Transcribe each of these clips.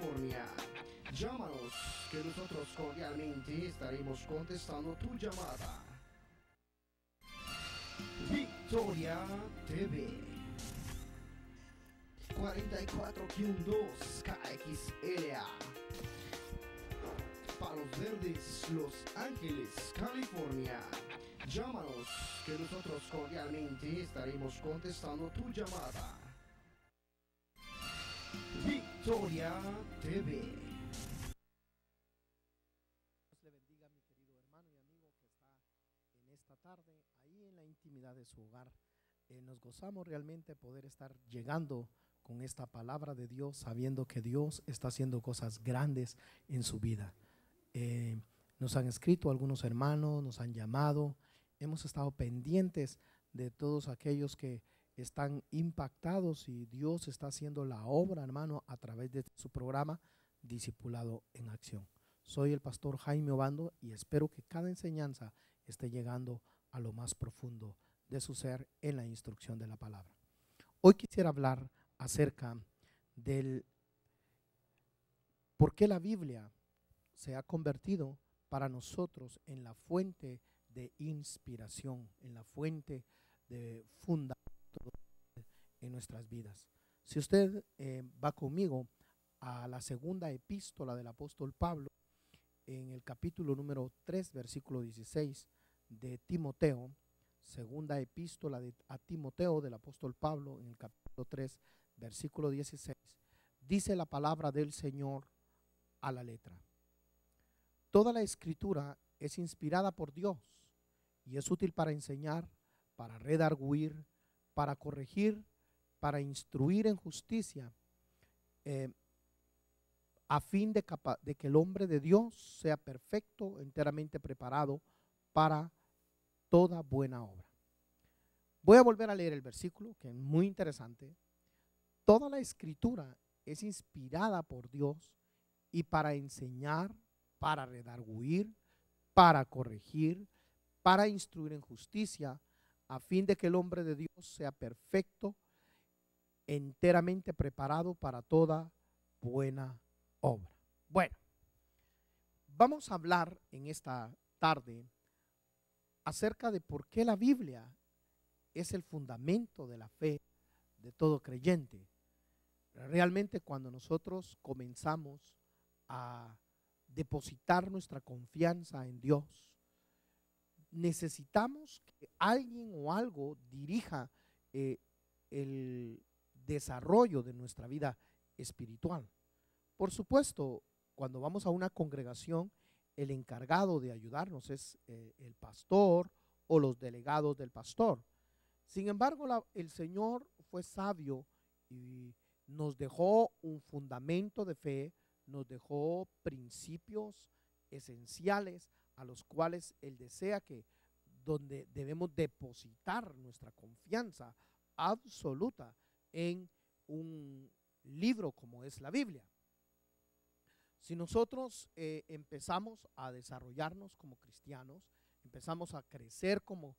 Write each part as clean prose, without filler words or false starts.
California. Llámanos, que nosotros cordialmente estaremos contestando tu llamada. Victoria TV 44-2 KXLA, Palos Verdes, Los Ángeles, California. Llámanos, que nosotros cordialmente estaremos contestando tu llamada. Victoria TV. Dios le bendiga, mi querido hermano y amigo que está en esta tarde, ahí en la intimidad de su hogar. Nos gozamos realmente poder estar llegando con esta palabra de Dios, sabiendo que Dios está haciendo cosas grandes en su vida. Nos han escrito algunos hermanos, nos han llamado, hemos estado pendientes de todos aquellos que están impactados y Dios está haciendo la obra, hermano, a través de su programa Discipulado en Acción. Soy el pastor Jaime Obando y espero que cada enseñanza esté llegando a lo más profundo de su ser en la instrucción de la palabra. Hoy quisiera hablar acerca del por qué la Biblia se ha convertido para nosotros en la fuente de inspiración, en la fuente de fundamento en nuestras vidas. Si usted va conmigo a la segunda epístola del apóstol Pablo, en el capítulo número 3, versículo 16 de Timoteo, segunda epístola a Timoteo del apóstol Pablo, en el capítulo 3, versículo 16, dice la palabra del Señor a la letra: toda la escritura es inspirada por Dios y es útil para enseñar, para redarguir, para corregir, para instruir en justicia, a fin de que el hombre de Dios sea perfecto, enteramente preparado para toda buena obra. Voy a volver a leer el versículo, que es muy interesante. Toda la escritura es inspirada por Dios y para enseñar, para redarguir, para corregir, para instruir en justicia, a fin de que el hombre de Dios sea perfecto, enteramente preparado para toda buena obra. Bueno, vamos a hablar en esta tarde acerca de por qué la Biblia es el fundamento de la fe de todo creyente. Realmente cuando nosotros comenzamos a depositar nuestra confianza en Dios, necesitamos que alguien o algo dirija el desarrollo de nuestra vida espiritual. Por supuesto, cuando vamos a una congregación, el encargado de ayudarnos es el pastor o los delegados del pastor. Sin embargo, el Señor fue sabio y nos dejó un fundamento de fe, nos dejó principios esenciales a los cuales Él desea que donde debemos depositar nuestra confianza absoluta en un libro como es la Biblia. Si nosotros empezamos a desarrollarnos como cristianos, empezamos a crecer como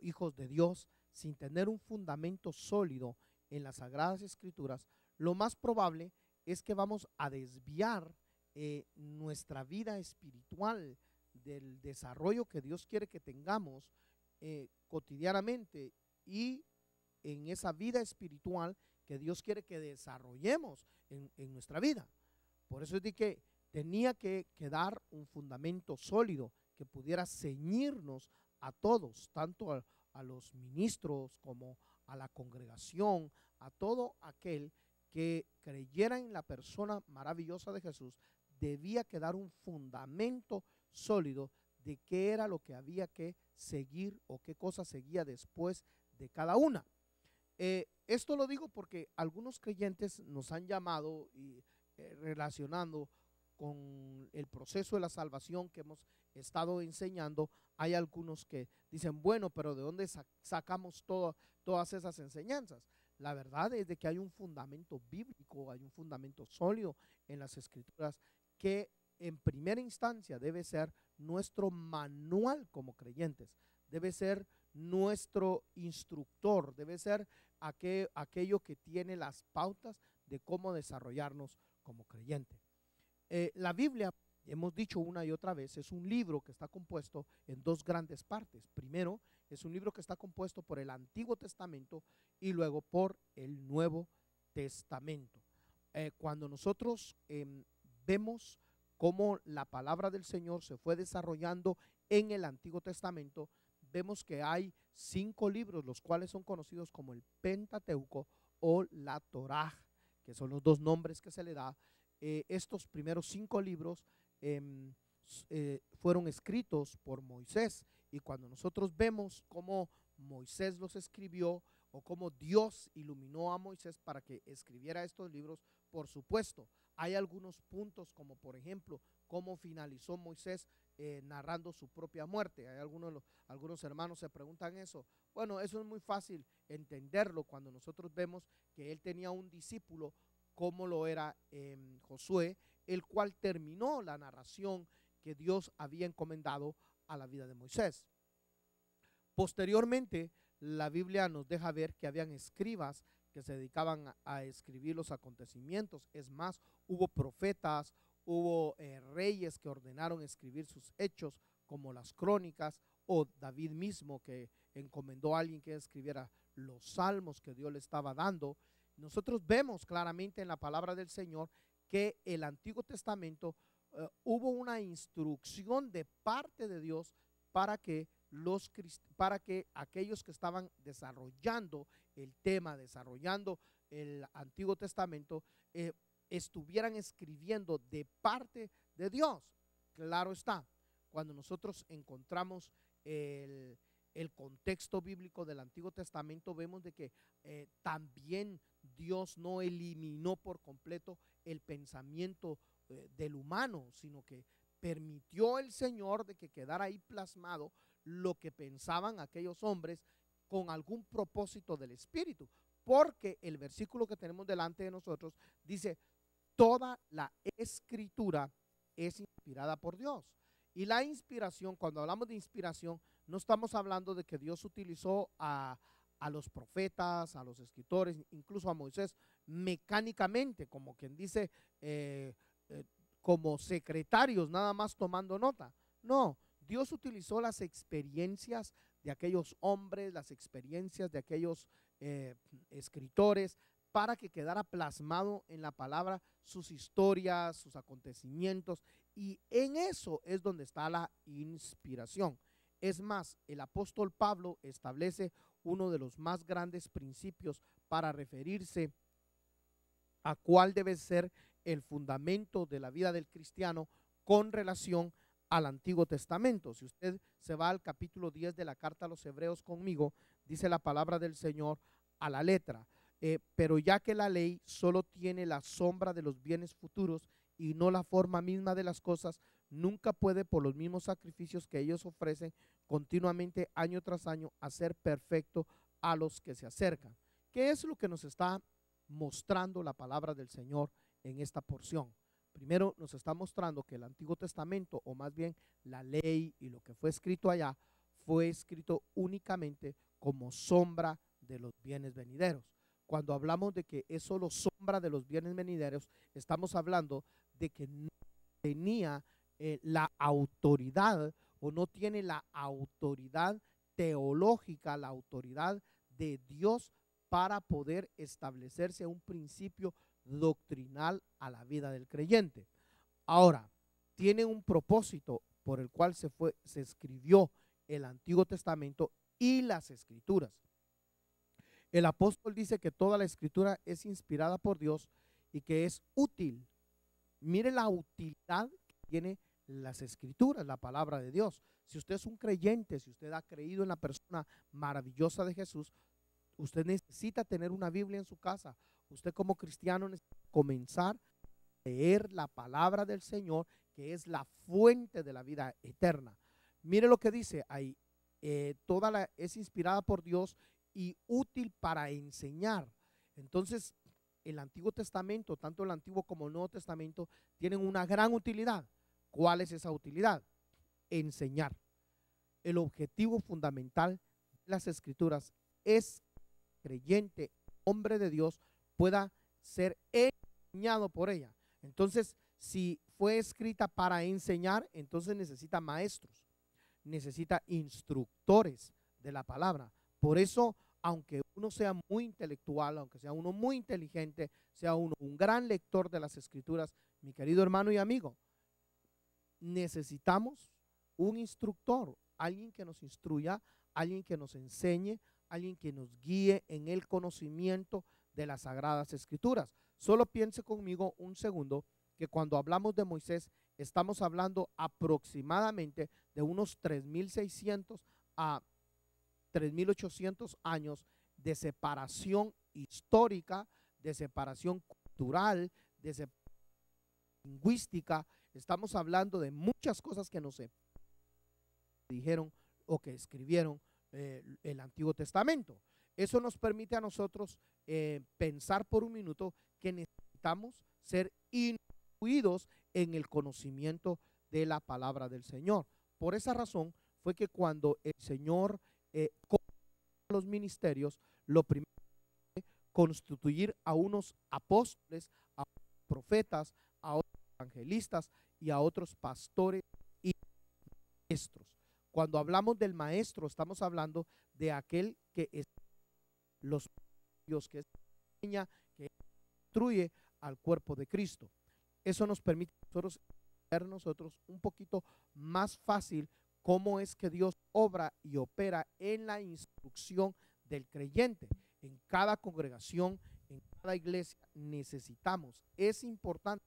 hijos de Dios sin tener un fundamento sólido en las Sagradas Escrituras, lo más probable es que vamos a desviar nuestra vida espiritual del desarrollo que Dios quiere que tengamos cotidianamente y en esa vida espiritual que Dios quiere que desarrollemos en nuestra vida. Por eso es de que tenía que dar un fundamento sólido que pudiera ceñirnos a todos, tanto a los ministros como a la congregación, a todo aquel que creyera en la persona maravillosa de Jesús. Debía quedar un fundamento sólido de qué era lo que había que seguir o qué cosa seguía después de cada una. Esto lo digo porque algunos creyentes nos han llamado y relacionando con el proceso de la salvación que hemos estado enseñando. Hay algunos que dicen, bueno, pero ¿de dónde sacamos todas esas enseñanzas? La verdad es de que hay un fundamento bíblico, hay un fundamento sólido en las Escrituras que en primera instancia debe ser nuestro manual como creyentes, debe ser nuestro instructor, debe ser aquello que tiene las pautas de cómo desarrollarnos como creyente. La Biblia, hemos dicho una y otra vez, es un libro que está compuesto en dos grandes partes. Primero, es un libro que está compuesto por el Antiguo Testamento y luego por el Nuevo Testamento. Cuando nosotros vemos cómo la palabra del Señor se fue desarrollando en el Antiguo Testamento, vemos que hay 5 libros, los cuales son conocidos como el Pentateuco o la Torá, que son los dos nombres que se le da. Estos primeros 5 libros fueron escritos por Moisés, y cuando nosotros vemos cómo Moisés los escribió o cómo Dios iluminó a Moisés para que escribiera estos libros, por supuesto, hay algunos puntos, como por ejemplo, cómo finalizó Moisés narrando su propia muerte. Hay algunos hermanos se preguntan eso. Bueno, eso es muy fácil entenderlo cuando nosotros vemos que él tenía un discípulo, como lo era Josué, el cual terminó la narración que Dios había encomendado a la vida de Moisés. Posteriormente, la Biblia nos deja ver que habían escribas que se dedicaban a escribir los acontecimientos. Es más, hubo profetas, hubo reyes que ordenaron escribir sus hechos, como las crónicas, o David mismo, que encomendó a alguien que escribiera los salmos que Dios le estaba dando. Nosotros vemos claramente en la palabra del Señor que el Antiguo Testamento hubo una instrucción de parte de Dios para que aquellos que estaban desarrollando el tema, desarrollando el Antiguo Testamento, estuvieran escribiendo de parte de Dios. Claro está, cuando nosotros encontramos el contexto bíblico del Antiguo Testamento, vemos de que también Dios no eliminó por completo el pensamiento del humano, sino que permitió el Señor de que quedara ahí plasmado lo que pensaban aquellos hombres con algún propósito del Espíritu, porque el versículo que tenemos delante de nosotros dice: toda la escritura es inspirada por Dios. Y la inspiración, cuando hablamos de inspiración, no estamos hablando de que Dios utilizó a los profetas, a los escritores, incluso a Moisés, mecánicamente, como quien dice, como secretarios, nada más tomando nota. No, Dios utilizó las experiencias de aquellos hombres, las experiencias de aquellos escritores, para que quedara plasmado en la palabra sus historias, sus acontecimientos, y en eso es donde está la inspiración. Es más, el apóstol Pablo establece uno de los más grandes principios para referirse a cuál debe ser el fundamento de la vida del cristiano con relación al Antiguo Testamento. Si usted se va al capítulo 10 de la carta a los Hebreos conmigo, dice la palabra del Señor a la letra: pero ya que la ley solo tiene la sombra de los bienes futuros y no la forma misma de las cosas, nunca puede, por los mismos sacrificios que ellos ofrecen continuamente año tras año, hacer perfecto a los que se acercan. ¿Qué es lo que nos está mostrando la palabra del Señor en esta porción? Primero, nos está mostrando que el Antiguo Testamento, o más bien la ley y lo que fue escrito allá, fue escrito únicamente como sombra de los bienes venideros. Cuando hablamos de que es solo sombra de los bienes venideros, estamos hablando de que no tenía la autoridad, o no tiene la autoridad teológica, la autoridad de Dios para poder establecerse un principio doctrinal a la vida del creyente. Ahora, tiene un propósito por el cual se escribió el Antiguo Testamento y las Escrituras. El apóstol dice que toda la Escritura es inspirada por Dios y que es útil. Mire la utilidad que tiene las Escrituras, la palabra de Dios. Si usted es un creyente, si usted ha creído en la persona maravillosa de Jesús, usted necesita tener una Biblia en su casa. Usted como cristiano necesita comenzar a leer la palabra del Señor, que es la fuente de la vida eterna. Mire lo que dice ahí: es inspirada por Dios y útil para enseñar. Entonces, el Antiguo Testamento, tanto el Antiguo como el Nuevo Testamento, tienen una gran utilidad. ¿Cuál es esa utilidad? Enseñar. El objetivo fundamental de las Escrituras es que el creyente, hombre de Dios, pueda ser enseñado por ella. Entonces, si fue escrita para enseñar, entonces necesita maestros, necesita instructores de la palabra. Por eso, aunque uno sea muy intelectual, aunque sea uno muy inteligente, sea uno un gran lector de las escrituras, mi querido hermano y amigo, necesitamos un instructor, alguien que nos instruya, alguien que nos enseñe, alguien que nos guíe en el conocimiento de las sagradas escrituras. Solo piense conmigo un segundo que cuando hablamos de Moisés estamos hablando aproximadamente de unos 3600 a 3800 años de separación histórica, de separación cultural, de separación lingüística. Estamos hablando de muchas cosas que nos dijeron o que escribieron el Antiguo Testamento. Eso nos permite a nosotros pensar por un minuto que necesitamos ser instruidos en el conocimiento de la palabra del Señor. Por esa razón fue que cuando el Señor los ministerios, lo primero fue constituir a unos apóstoles, a otros profetas, a otros evangelistas y a otros pastores y maestros. Cuando hablamos del maestro, estamos hablando de aquel que es los Dios, que enseña, que instruye al cuerpo de Cristo. Eso nos permite ver nosotros un poquito más fácil cómo es que Dios obra y opera en la instrucción del creyente. En cada congregación, en cada iglesia necesitamos, es importante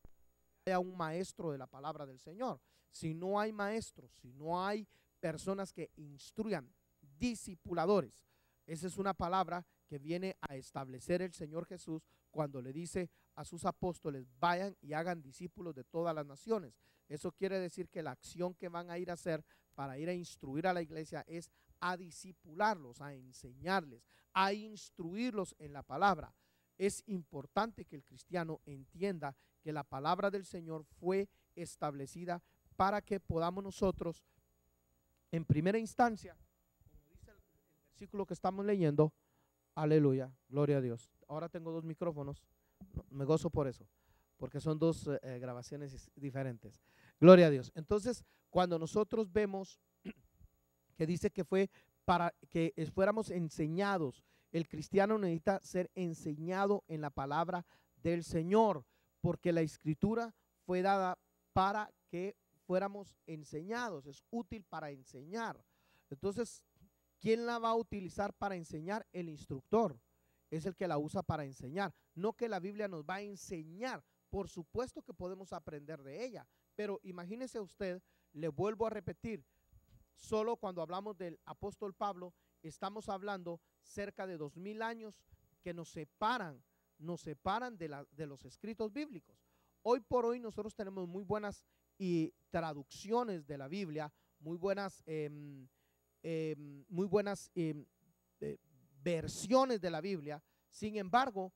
que haya un maestro de la palabra del Señor. Si no hay maestros, si no hay personas que instruyan, discipuladores, esa es una palabra que viene a establecer el Señor Jesús cuando le dice a sus apóstoles, vayan y hagan discípulos de todas las naciones. Eso quiere decir que la acción que van a ir a hacer para ir a instruir a la iglesia es a discipularlos, a enseñarles, a instruirlos en la palabra. Es importante que el cristiano entienda que la palabra del Señor fue establecida para que podamos nosotros, en primera instancia, como dice el versículo que estamos leyendo, aleluya, gloria a Dios. Ahora tengo dos micrófonos, me gozo por eso, porque son dos grabaciones diferentes. Gloria a Dios. Entonces, cuando nosotros vemos que dice que fue para que fuéramos enseñados, el cristiano necesita ser enseñado en la palabra del Señor, porque la escritura fue dada para que fuéramos enseñados, es útil para enseñar. Entonces, ¿quién la va a utilizar para enseñar? El instructor es el que la usa para enseñar, no que la Biblia nos va a enseñar. Por supuesto que podemos aprender de ella, pero imagínese usted, le vuelvo a repetir, solo cuando hablamos del apóstol Pablo, estamos hablando cerca de 2000 años que nos separan de los escritos bíblicos. Hoy por hoy nosotros tenemos muy buenas traducciones de la Biblia, muy buenas versiones de la Biblia. Sin embargo,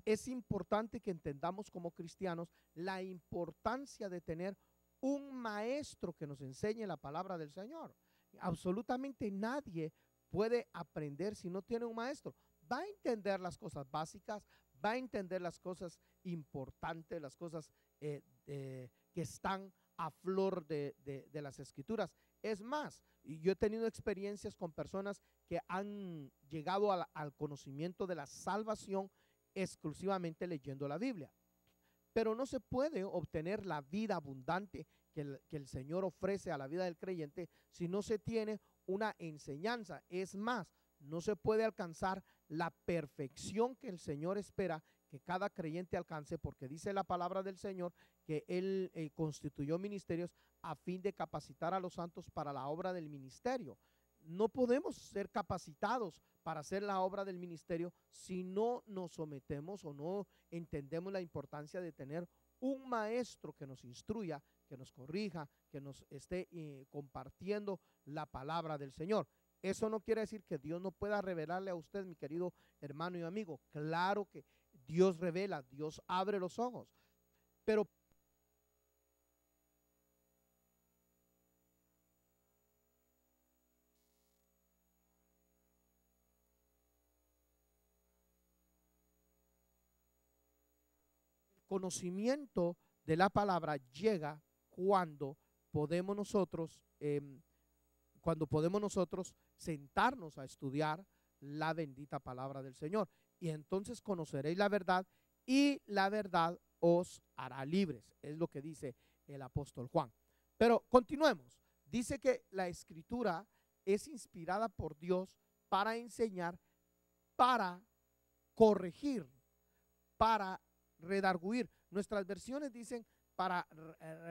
es importante que entendamos como cristianos la importancia de tener un maestro que nos enseñe la palabra del Señor. Absolutamente nadie puede aprender si no tiene un maestro. Va a entender las cosas básicas, va a entender las cosas importantes, las cosas que están a flor de las escrituras. Es más, yo he tenido experiencias con personas que han llegado al conocimiento de la salvación exclusivamente leyendo la Biblia. Pero no se puede obtener la vida abundante que el Señor ofrece a la vida del creyente si no se tiene una enseñanza. Es más, no se puede alcanzar la perfección que el Señor espera que cada creyente alcance, porque dice la palabra del Señor que Él constituyó ministerios a fin de capacitar a los santos para la obra del ministerio. No podemos ser capacitados para hacer la obra del ministerio si no nos sometemos o no entendemos la importancia de tener un maestro que nos instruya, que nos corrija, que nos esté compartiendo la palabra del Señor. Eso no quiere decir que Dios no pueda revelarle a usted, mi querido hermano y amigo. Claro que Dios revela, Dios abre los ojos, pero conocimiento de la palabra llega cuando podemos nosotros, sentarnos a estudiar la bendita palabra del Señor. Y entonces conoceréis la verdad y la verdad os hará libres. Es lo que dice el apóstol Juan. Pero continuemos. Dice que la escritura es inspirada por Dios para enseñar, para corregir, para redarguir. Nuestras versiones dicen para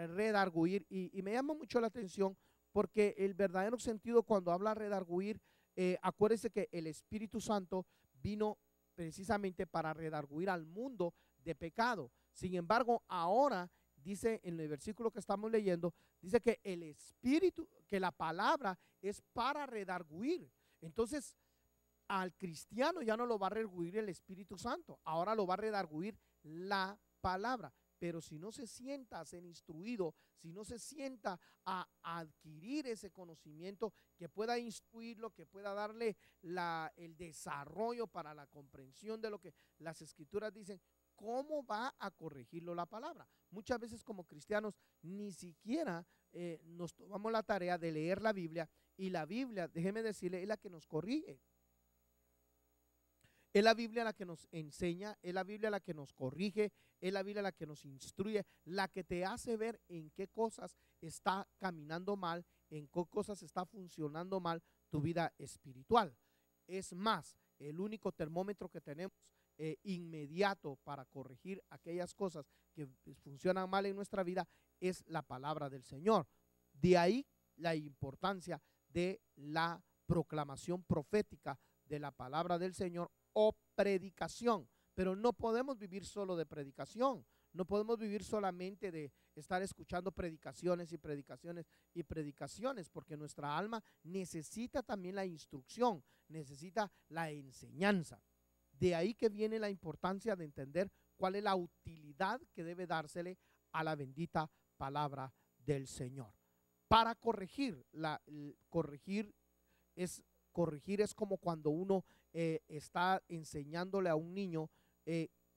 redarguir y me llama mucho la atención porque el verdadero sentido cuando habla redarguir, acuérdense que el Espíritu Santo vino precisamente para redarguir al mundo de pecado. Sin embargo, ahora dice en el versículo que estamos leyendo, dice que el Espíritu, que la palabra es para redarguir. Entonces, al cristiano ya no lo va a redarguir el Espíritu Santo, ahora lo va a redarguir la palabra. Pero si no se sienta a ser instruido, si no se sienta a adquirir ese conocimiento que pueda instruirlo, que pueda darle el desarrollo para la comprensión de lo que las escrituras dicen, ¿cómo va a corregirlo la palabra? Muchas veces como cristianos ni siquiera nos tomamos la tarea de leer la Biblia, y la Biblia, déjeme decirle, es la que nos corrige. Es la Biblia la que nos enseña, es la Biblia la que nos corrige, es la Biblia la que nos instruye, la que te hace ver en qué cosas está caminando mal, en qué cosas está funcionando mal tu vida espiritual. Es más, el único termómetro que tenemos inmediato para corregir aquellas cosas que funcionan mal en nuestra vida es la palabra del Señor. De ahí la importancia de la proclamación profética de la palabra del Señor o predicación. Pero no podemos vivir solo de predicación, no podemos vivir solamente de estar escuchando predicaciones y predicaciones y predicaciones, porque nuestra alma necesita también la instrucción, necesita la enseñanza. De ahí que viene la importancia de entender cuál es la utilidad que debe dársele a la bendita palabra del Señor. Para corregir, corregir es como cuando uno está enseñándole a un niño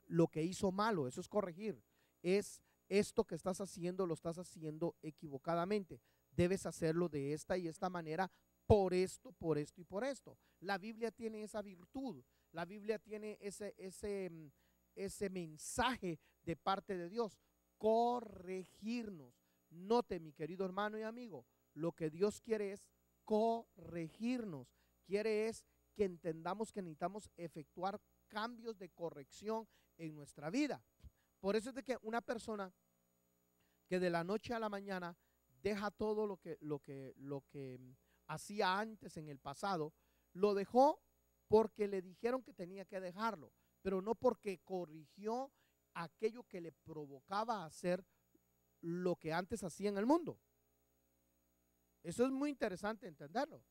lo que hizo malo. Eso es corregir. Es esto que estás haciendo, lo estás haciendo equivocadamente. Debes hacerlo de esta y esta manera, por esto, por esto y por esto. La Biblia tiene esa virtud. La Biblia tiene ese mensaje de parte de Dios, corregirnos. Note, mi querido hermano y amigo, lo que Dios quiere es corregirnos. Quiere es que entendamos que necesitamos efectuar cambios de corrección en nuestra vida. Por eso es de que una persona que de la noche a la mañana deja todo lo que hacía antes en el pasado, lo dejó porque le dijeron que tenía que dejarlo, pero no porque corrigió aquello que le provocaba hacer lo que antes hacía en el mundo. Eso es muy interesante entenderlo.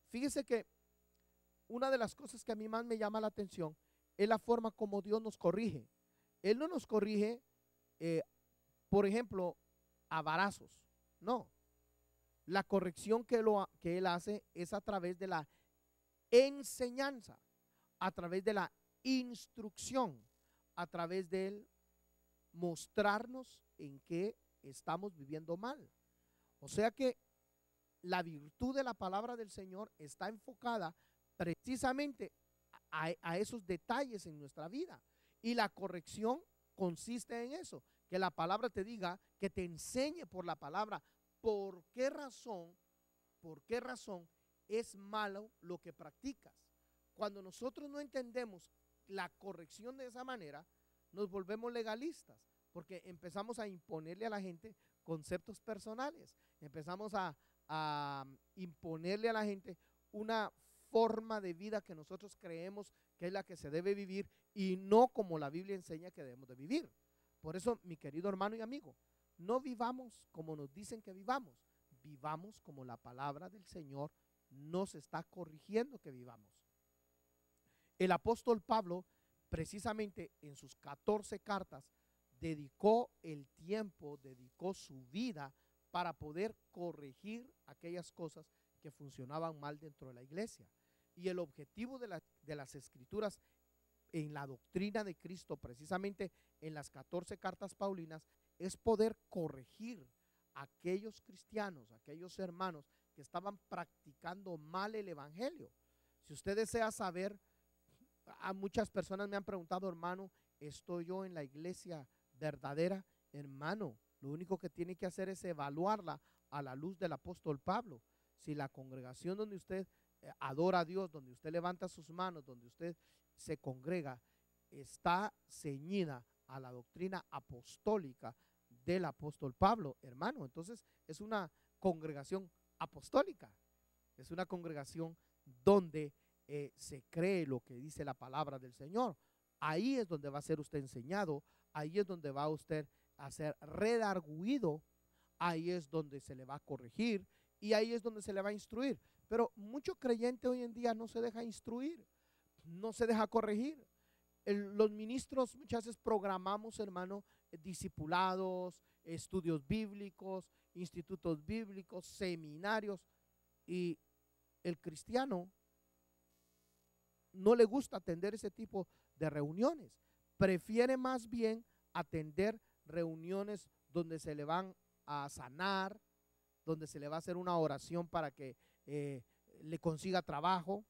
Fíjese que una de las cosas que a mí más me llama la atención es la forma como Dios nos corrige. Él no nos corrige, por ejemplo, a varazos. No. La corrección que Él hace es a través de la enseñanza, a través de la instrucción, a través de Él mostrarnos en qué estamos viviendo mal. O sea que la virtud de la palabra del Señor está enfocada precisamente a esos detalles en nuestra vida. Y la corrección consiste en eso, que la palabra te diga, que te enseñe por la palabra por qué razón es malo lo que practicas. Cuando nosotros no entendemos la corrección de esa manera, nos volvemos legalistas, porque empezamos a imponerle a la gente conceptos personales, empezamos a imponerle a la gente una forma de vida que nosotros creemos que es la que se debe vivir y no como la Biblia enseña que debemos de vivir. Por eso, mi querido hermano y amigo, no vivamos como nos dicen que vivamos, vivamos como la palabra del Señor nos está corrigiendo que vivamos. El apóstol Pablo, precisamente en sus 14 cartas, dedicó el tiempo, dedicó su vida para poder corregir aquellas cosas que funcionaban mal dentro de la iglesia. Y el objetivo de las escrituras en la doctrina de Cristo, precisamente en las 14 cartas paulinas, es poder corregir a aquellos cristianos, a aquellos hermanos que estaban practicando mal el evangelio. Si usted desea saber, a muchas personas me han preguntado, hermano, ¿estoy yo en la iglesia verdadera? Hermano, lo único que tiene que hacer es evaluarla a la luz del apóstol Pablo. Si la congregación donde usted adora a Dios, donde usted levanta sus manos, donde usted se congrega, está ceñida a la doctrina apostólica del apóstol Pablo, hermano, entonces es una congregación apostólica, es una congregación donde se cree lo que dice la palabra del Señor. Ahí es donde va a ser usted enseñado, ahí es donde va usted a ser redarguido, ahí es donde se le va a corregir y ahí es donde se le va a instruir. Pero mucho creyente hoy en día no se deja instruir, no se deja corregir. Los ministros muchas veces programamos, hermano, discipulados, estudios bíblicos, institutos bíblicos, seminarios, y el cristiano no le gusta atender ese tipo de reuniones. Prefiere más bien atender reuniones donde se le van a sanar, donde se le va a hacer una oración para que le consiga trabajo.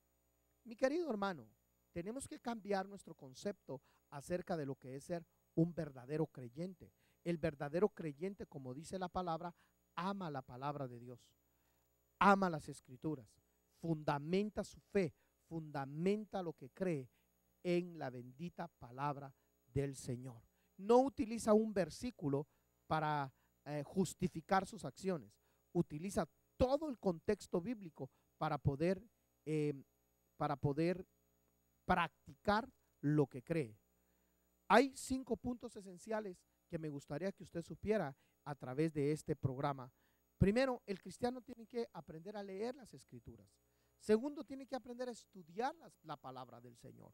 Mi querido hermano, tenemos que cambiar nuestro concepto acerca de lo que es ser un verdadero creyente. El verdadero creyente, como dice la palabra, ama la palabra de Dios, ama las escrituras, fundamenta su fe, fundamenta lo que cree en la bendita palabra del Señor. No utiliza un versículo para justificar sus acciones, utiliza todo el contexto bíblico para poder practicar lo que cree. Hay 5 puntos esenciales que me gustaría que usted supiera a través de este programa. Primero, el cristiano tiene que aprender a leer las escrituras. Segundo, tiene que aprender a estudiar la palabra del Señor.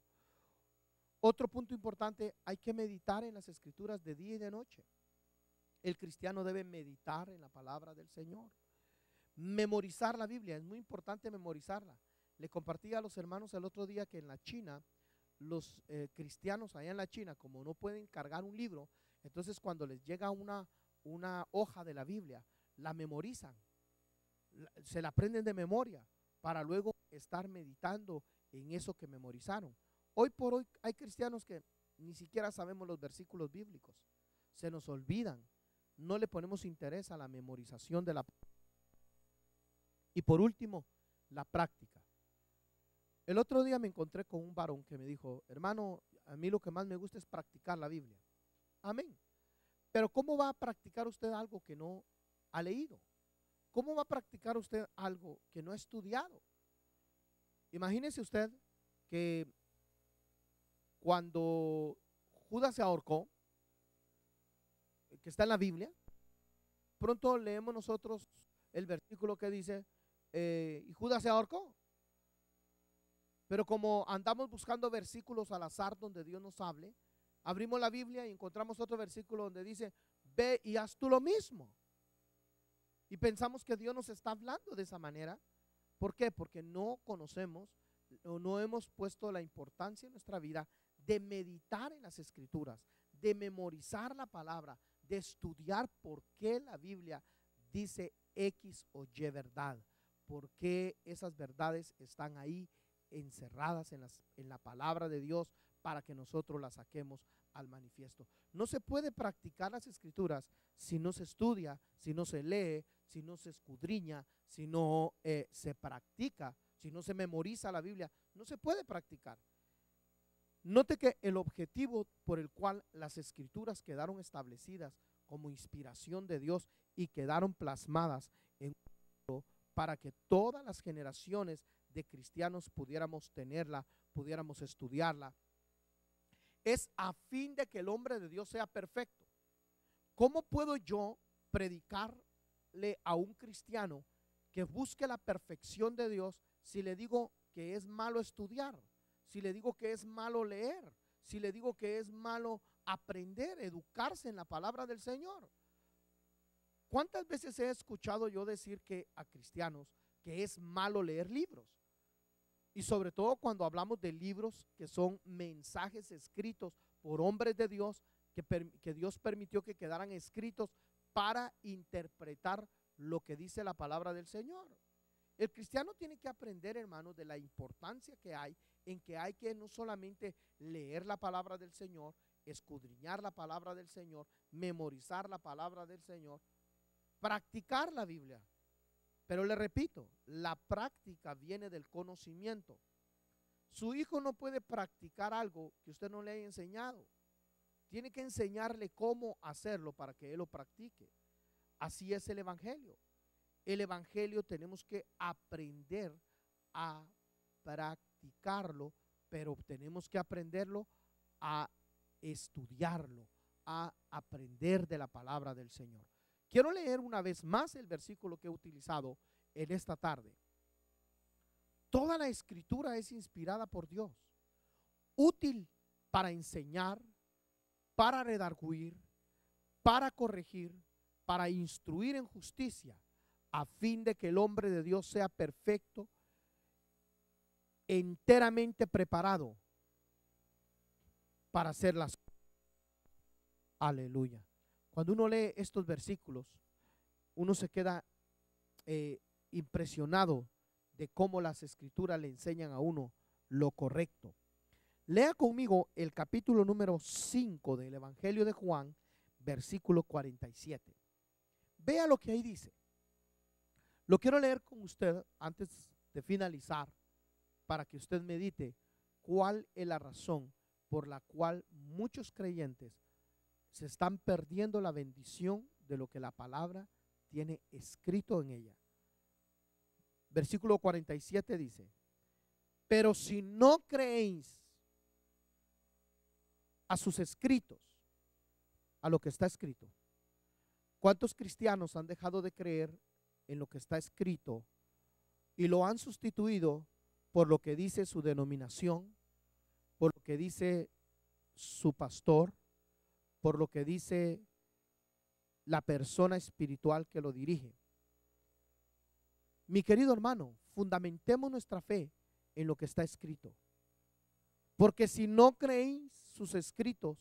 Otro punto importante, hay que meditar en las escrituras de día y de noche. El cristiano debe meditar en la palabra del Señor. Memorizar la Biblia, es muy importante memorizarla. Le compartí a los hermanos el otro día que en la China, los cristianos allá en la China, como no pueden cargar un libro, entonces cuando les llega una hoja de la Biblia, la memorizan, se la aprenden de memoria para luego estar meditando en eso que memorizaron. Hoy por hoy hay cristianos que ni siquiera sabemos los versículos bíblicos, se nos olvidan, no le ponemos interés a la memorización de la palabra. Y por último, la práctica. El otro día me encontré con un varón que me dijo, hermano, a mí lo que más me gusta es practicar la Biblia. Amén. Pero ¿cómo va a practicar usted algo que no ha leído? ¿Cómo va a practicar usted algo que no ha estudiado? Imagínese usted que cuando Judas se ahorcó, que está en la Biblia, pronto leemos nosotros el versículo que dice, y Judas se ahorcó. Pero como andamos buscando versículos al azar donde Dios nos hable, abrimos la Biblia y encontramos otro versículo donde dice, ve y haz tú lo mismo. Y pensamos que Dios nos está hablando de esa manera. ¿Por qué? Porque no conocemos o no hemos puesto la importancia en nuestra vida de meditar en las escrituras, de memorizar la palabra, de estudiar por qué la Biblia dice X o Y verdad, por qué esas verdades están ahí encerradas en la palabra de Dios para que nosotros las saquemos al manifiesto. No se puede practicar las escrituras si no se estudia, si no se lee, si no se escudriña, si no se practica, si no se memoriza la Biblia. No se puede practicar. Note que el objetivo por el cual las escrituras quedaron establecidas como inspiración de Dios y quedaron plasmadas en un libro para que todas las generaciones de cristianos pudiéramos tenerla, pudiéramos estudiarla, es a fin de que el hombre de Dios sea perfecto. ¿Cómo puedo yo predicarle a un cristiano que busque la perfección de Dios si le digo que es malo estudiar, si le digo que es malo leer, si le digo que es malo aprender, educarse en la palabra del Señor? ¿Cuántas veces he escuchado yo decir que a cristianos que es malo leer libros? Y sobre todo cuando hablamos de libros que son mensajes escritos por hombres de Dios, que Dios permitió que quedaran escritos para interpretar lo que dice la palabra del Señor. El cristiano tiene que aprender, hermanos, de la importancia que hay en que hay que no solamente leer la palabra del Señor, escudriñar la palabra del Señor, memorizar la palabra del Señor, practicar la Biblia. Pero le repito, la práctica viene del conocimiento. Su hijo no puede practicar algo que usted no le haya enseñado. Tiene que enseñarle cómo hacerlo para que él lo practique. Así es el evangelio. El evangelio tenemos que aprender a practicarlo, pero tenemos que aprenderlo a estudiarlo, a aprender de la palabra del Señor. Quiero leer una vez más el versículo que he utilizado en esta tarde. Toda la escritura es inspirada por Dios, útil para enseñar, para redarguir, para corregir, para instruir en justicia, a fin de que el hombre de Dios sea perfecto, enteramente preparado para hacer las cosas. Aleluya. Cuando uno lee estos versículos, uno se queda impresionado de cómo las escrituras le enseñan a uno lo correcto. Lea conmigo el capítulo número 5 del Evangelio de Juan, versículo 47. Vea lo que ahí dice. Lo quiero leer con usted antes de finalizar, para que usted medite cuál es la razón por la cual muchos creyentes se están perdiendo la bendición de lo que la palabra tiene escrito en ella. Versículo 47 dice: pero si no creéis a sus escritos, a lo que está escrito. ¿Cuántos cristianos han dejado de creer en lo que está escrito y lo han sustituido por lo que dice su denominación, por lo que dice su pastor, por lo que dice la persona espiritual que lo dirige? Mi querido hermano, fundamentemos nuestra fe en lo que está escrito. Porque si no creéis sus escritos,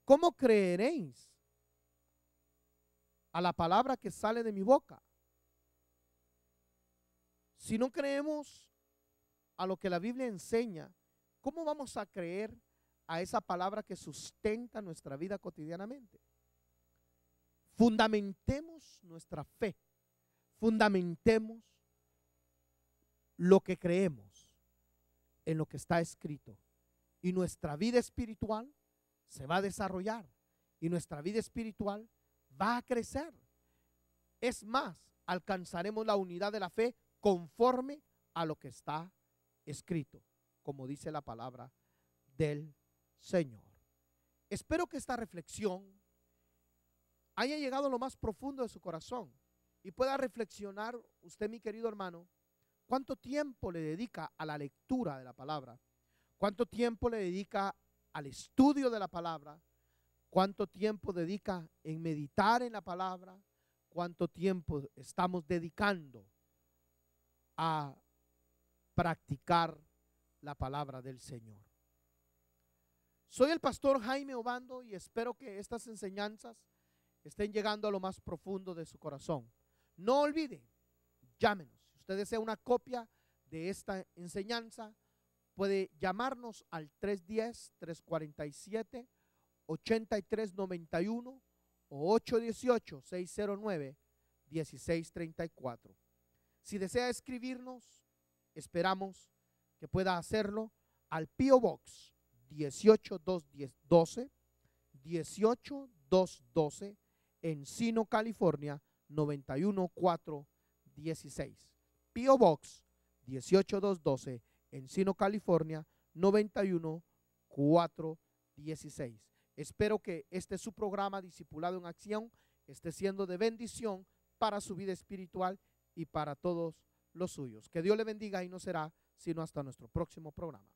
¿cómo creeréis a la palabra que sale de mi boca? Si no creemos a lo que la Biblia enseña, ¿cómo vamos a creer a esa palabra que sustenta nuestra vida cotidianamente? Fundamentemos nuestra fe, fundamentemos lo que creemos en lo que está escrito, y nuestra vida espiritual se va a desarrollar y nuestra vida espiritual va a crecer. Es más, alcanzaremos la unidad de la fe conforme a lo que está escrito, como dice la palabra del Señor. Espero que esta reflexión haya llegado a lo más profundo de su corazón y pueda reflexionar usted, mi querido hermano, cuánto tiempo le dedica a la lectura de la palabra, cuánto tiempo le dedica al estudio de la palabra, cuánto tiempo dedica en meditar en la palabra, cuánto tiempo estamos dedicando a practicar la palabra del Señor. Soy el pastor Jaime Obando y espero que estas enseñanzas estén llegando a lo más profundo de su corazón. No olvide, llámenos. Si usted desea una copia de esta enseñanza, puede llamarnos al 310-347-8391 o 818-609-1634. Si desea escribirnos, esperamos que pueda hacerlo al P.O. Box 18212, 18212, Encino, California 91416. P.O. Box 18212, Encino, California 91416. Espero que este su programa Discipulado en Acción esté siendo de bendición para su vida espiritual y para todos los suyos. Que Dios le bendiga y no será sino hasta nuestro próximo programa.